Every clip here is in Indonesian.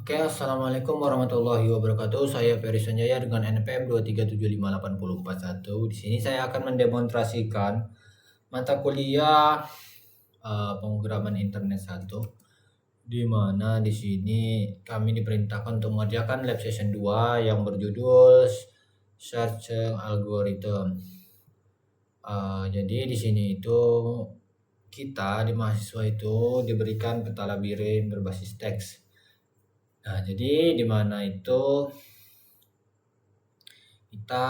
Oke, assalamualaikum warahmatullahi wabarakatuh. Saya Ferry Sanjaya dengan NPM 2375841. Di sini saya akan mendemonstrasikan mata kuliah pemrograman internet satu, di mana di sini kami diperintahkan untuk mengerjakan lab session 2 yang berjudul Searching Algorithm. Jadi di sini itu kita di mahasiswa itu diberikan peta labirin berbasis teks. Nah, jadi di mana itu kita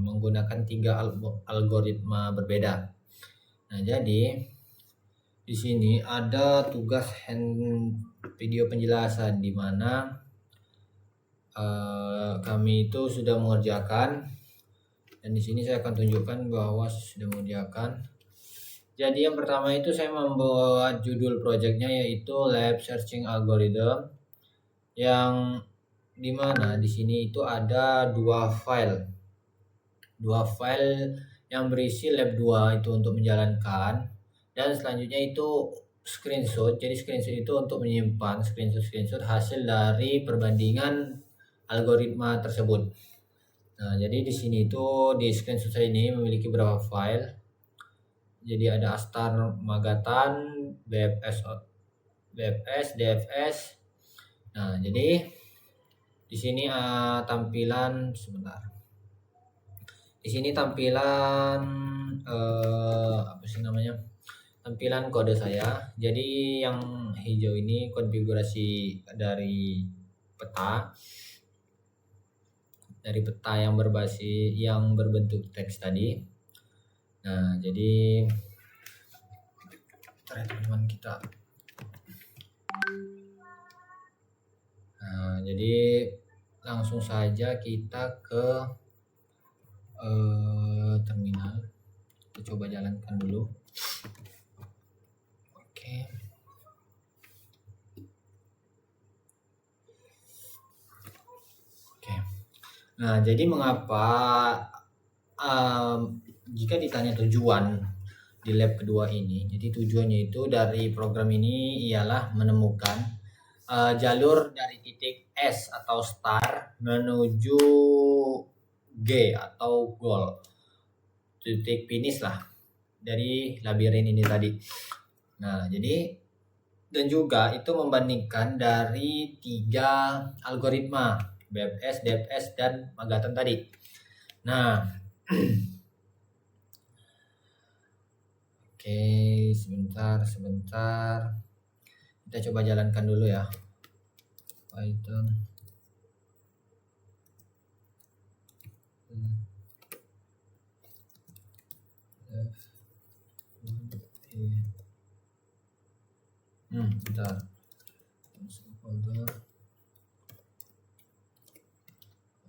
menggunakan 3 algoritma berbeda. Nah, jadi di sini ada tugas video penjelasan di mana kami itu sudah mengerjakan, dan di sini saya akan tunjukkan bahwa sudah mengerjakan. Jadi yang pertama itu saya membuat judul projectnya yaitu Lab Searching Algorithm, yang dimana di sini itu ada dua file yang berisi lab 2 itu untuk menjalankan, dan selanjutnya itu screenshot. Jadi screenshot itu untuk menyimpan screenshot hasil dari perbandingan algoritma tersebut. Nah, jadi di sini itu di screenshot saya ini memiliki beberapa file. Jadi ada Astar Magatan, BFS, DFS. Nah, jadi di sini tampilan sebentar. Di sini tampilan apa sih namanya? Tampilan kode saya. Jadi yang hijau ini konfigurasi dari peta. Dari peta yang berbentuk teks tadi. Nah, jadi teman-teman kita. Nah, jadi langsung saja kita ke terminal. Kita coba jalankan dulu. Oke. Nah, jadi mengapa jika ditanya tujuan di lab kedua ini, jadi tujuannya itu dari program ini ialah menemukan jalur dari titik S atau start menuju G atau goal, titik finish lah dari labirin ini tadi. Nah, jadi dan juga itu membandingkan dari 3 algoritma BFS, DFS, dan Magatan tadi. Nah, oke, sebentar. Kita coba jalankan dulu ya. Python. Bentar.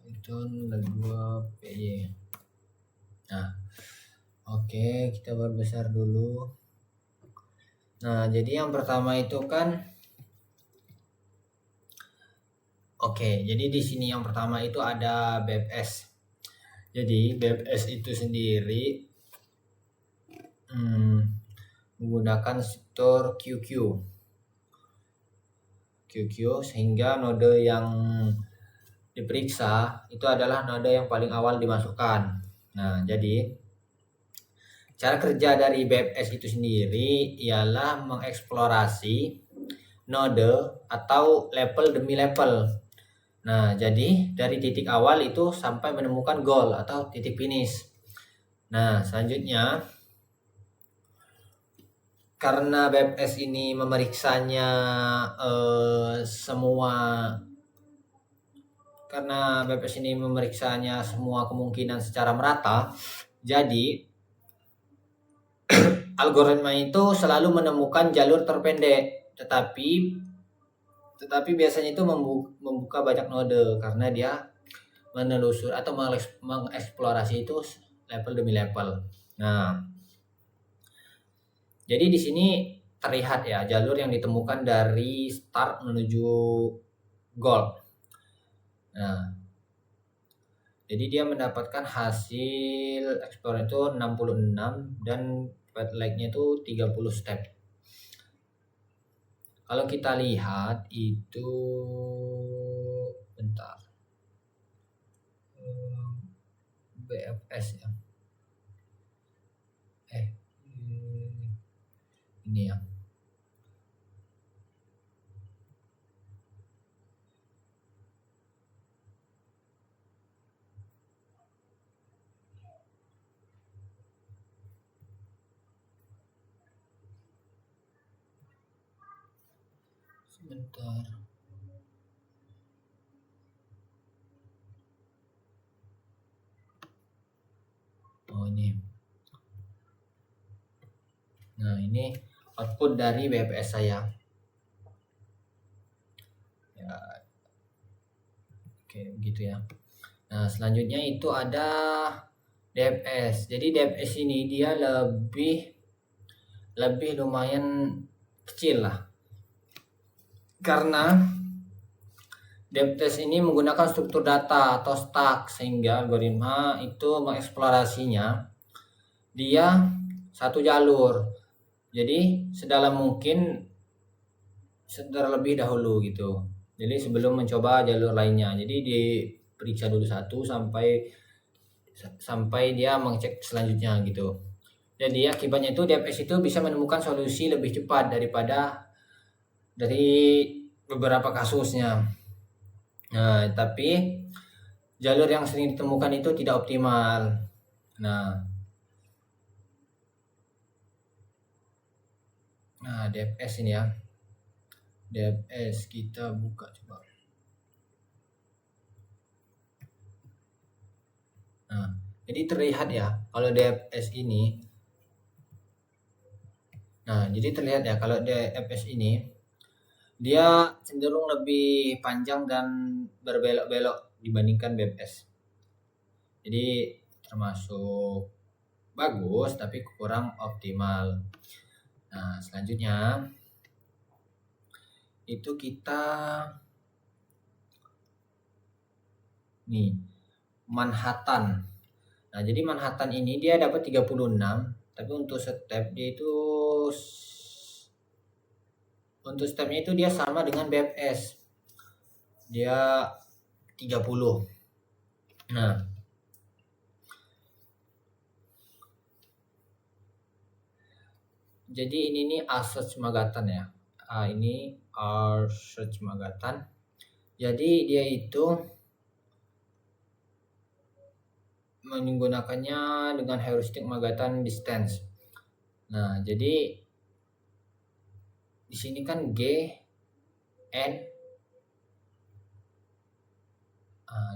Python 2 PY. Nah, oke, kita perbesar dulu. Nah, jadi yang pertama itu kan jadi di sini yang pertama itu ada BFS. Jadi BFS itu sendiri menggunakan struktur QQ sehingga node yang diperiksa itu adalah node yang paling awal dimasukkan. Nah, jadi cara kerja dari BFS itu sendiri ialah mengeksplorasi node atau level demi level. Nah, jadi dari titik awal itu sampai menemukan goal atau titik finish. Nah, selanjutnya karena BFS ini memeriksanya semua kemungkinan secara merata, jadi algoritma itu selalu menemukan jalur terpendek, tetapi biasanya itu membuka banyak node karena dia menelusur atau mengeksplorasi itu level demi level. Nah, jadi di sini terlihat ya jalur yang ditemukan dari start menuju goal. Nah, jadi dia mendapatkan hasil explore itu 66 dan path length-nya itu 30 step. Kalau kita lihat itu, bentar, BFS ya. Ini ya. Sebentar. Oh ini. Nah ini output dari BPS saya. Ya, oke begitu ya. Nah selanjutnya itu ada DFS. Jadi DFS ini dia lebih lumayan kecil lah. Karena DevTest ini menggunakan struktur data atau stack, sehingga algoritma itu mengeksplorasinya dia satu jalur. Jadi sedalam mungkin terlebih dahulu gitu. Jadi sebelum mencoba jalur lainnya. Jadi diperiksa dulu satu sampai dia mengecek selanjutnya gitu. Jadi akibatnya itu DFS itu bisa menemukan solusi lebih cepat dari beberapa kasusnya. Nah, tapi jalur yang sering ditemukan itu tidak optimal. Nah, DFS ini ya. DFS kita buka coba. Nah, jadi terlihat ya kalau DFS ini. Nah, jadi terlihat ya kalau DFS ini dia cenderung lebih panjang dan berbelok-belok dibandingkan BFS. Jadi termasuk bagus tapi kurang optimal. Nah, selanjutnya itu kita nih Manhattan. Nah, jadi Manhattan ini dia dapat 36, tapi untuk stepnya itu dia sama dengan BFS. Dia 30. Nah, jadi ini nih Search Magatan ya. Ini Search Magatan. Jadi dia itu menggunakannya dengan heuristik Magatan distance. Nah, jadi di sini kan G N.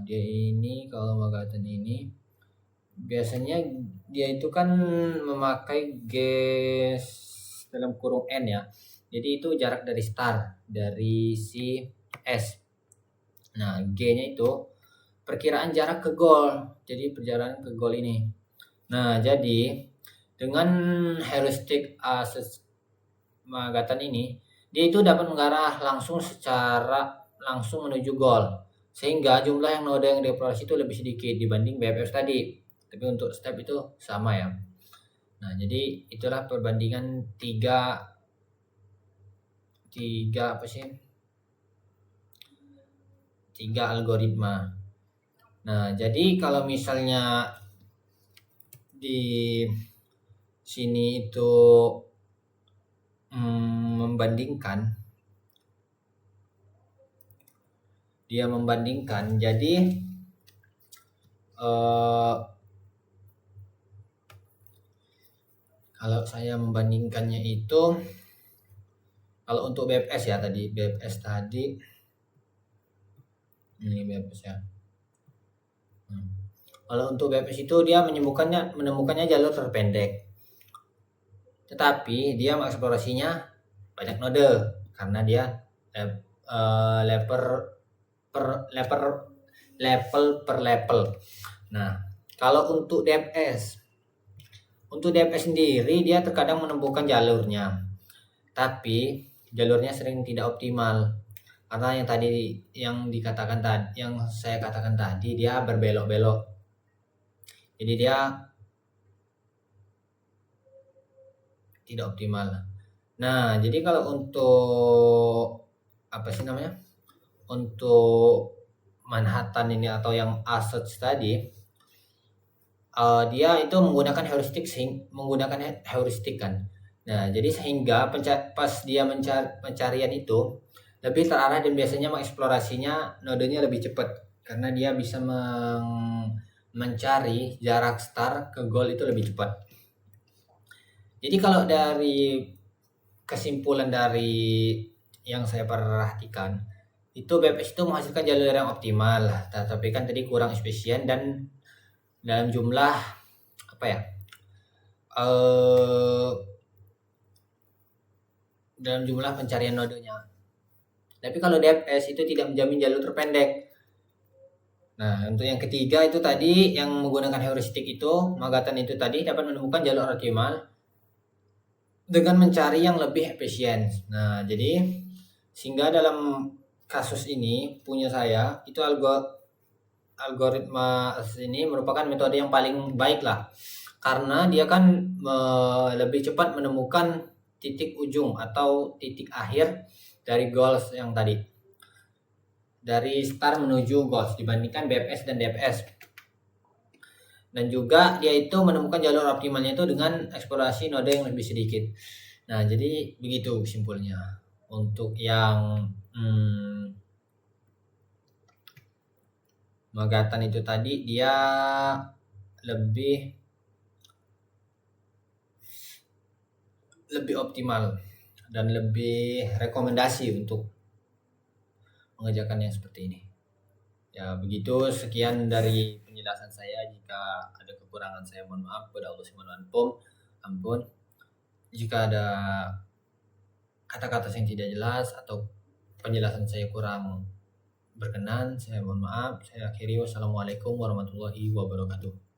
Dia ini kalau Magatan ini biasanya dia itu kan memakai G dalam kurung N ya. Jadi itu jarak dari star dari si S. Nah, G-nya itu perkiraan jarak ke goal. Jadi perjalanan ke goal ini. Nah, jadi dengan heuristik Magatan ini, dia itu dapat mengarah secara langsung menuju goal. Sehingga jumlah node yang dieksplorasi itu lebih sedikit dibanding BFS tadi. Tapi untuk step itu sama ya. Nah, jadi itulah perbandingan tiga algoritma. Nah, jadi kalau misalnya di sini itu membandingkan, jadi kalau saya membandingkannya itu, kalau untuk BFS tadi ini BFS ya. Kalau untuk BFS itu dia menemukannya jalur terpendek, tetapi dia mengeksplorasinya banyak node karena dia level per level. Nah, kalau untuk DFS sendiri dia terkadang menemukan jalurnya, tapi jalurnya sering tidak optimal karena yang saya katakan tadi dia berbelok-belok. Jadi dia tidak optimal. Nah, jadi kalau untuk apa sih namanya? Untuk Manhattan ini atau yang Assault tadi, dia itu menggunakan heuristik kan. Nah, jadi sehingga pas dia pencarian itu lebih terarah dan biasanya mengeksplorasinya nodenya lebih cepat karena dia bisa mencari jarak start ke goal itu lebih cepat. Jadi kalau dari kesimpulan dari yang saya perhatikan, itu BPS itu menghasilkan jalur yang optimal, tapi kan tadi kurang efisien dan dalam jumlah apa ya? eh Dalam jumlah pencarian nodenya. Tapi kalau DFS itu tidak menjamin jalur terpendek. Nah, untuk yang ketiga itu tadi yang menggunakan heuristik itu, Magathan itu tadi dapat menemukan jalur optimal dengan mencari yang lebih efisien. Nah, jadi sehingga dalam kasus ini punya saya itu algoritma ini merupakan metode yang paling baik lah karena dia kan lebih cepat menemukan titik ujung atau titik akhir dari goals yang tadi, dari start menuju goals dibandingkan BFS dan DFS. Dan juga dia itu menemukan jalur optimalnya itu dengan eksplorasi node yang lebih sedikit. Nah, jadi begitu simpulnya untuk yang Magathan itu tadi dia lebih optimal dan lebih rekomendasi untuk mengerjakan yang seperti ini. Ya, begitu sekian dari penjelasan saya. Jika ada kekurangan saya mohon maaf kepada Allah Subhanahu ampun. Jika ada kata-kata yang tidak jelas atau penjelasan saya kurang berkenan, saya mohon maaf. Saya akhiri. Wassalamualaikum warahmatullahi wabarakatuh.